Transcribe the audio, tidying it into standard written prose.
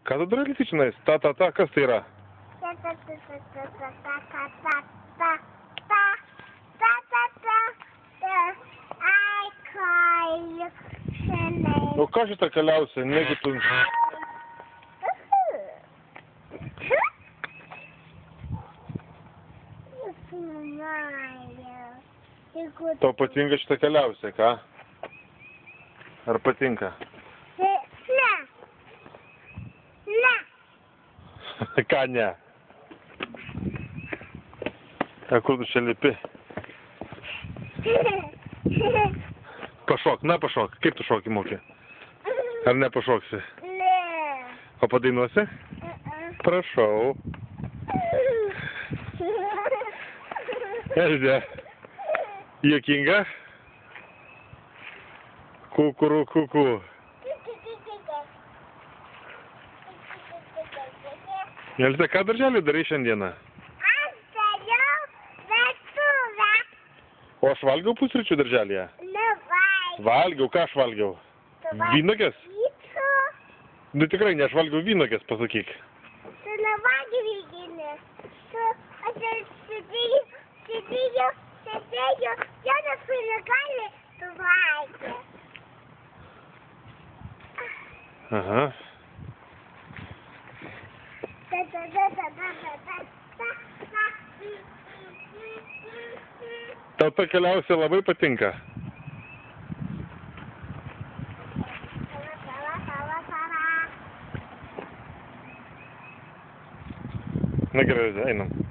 Ką tu darai lytičinais? Kas tai yra? O ką šitą kaliausia? Negi tu... Tau patinka šitą kaliausia, ką? Ar patinka? Ne. Ne. Ką ne? A kur tu čia lipi? Pašok, na pašok. Kaip tu šokį moki? Ar ne pašoksi? Ne. O padainuosi? Prašau. Elzė. Juokinga? Kukuru kuku. Elzė, ką darželį darai šiandieną? Aš dariau virtuvę. O aš valgiau pusryčių darželėje? Valgiau, ką aš valgiau? Vynogės? Nu tikrai, ne, aš valgiau vynogės, pasakyk. Tu nevalgiai vyginės. Aš sėdėjau, Jonas negali suvalgyti. Aha. Tau ta kaliausia labai patinka? Na gerai, einam.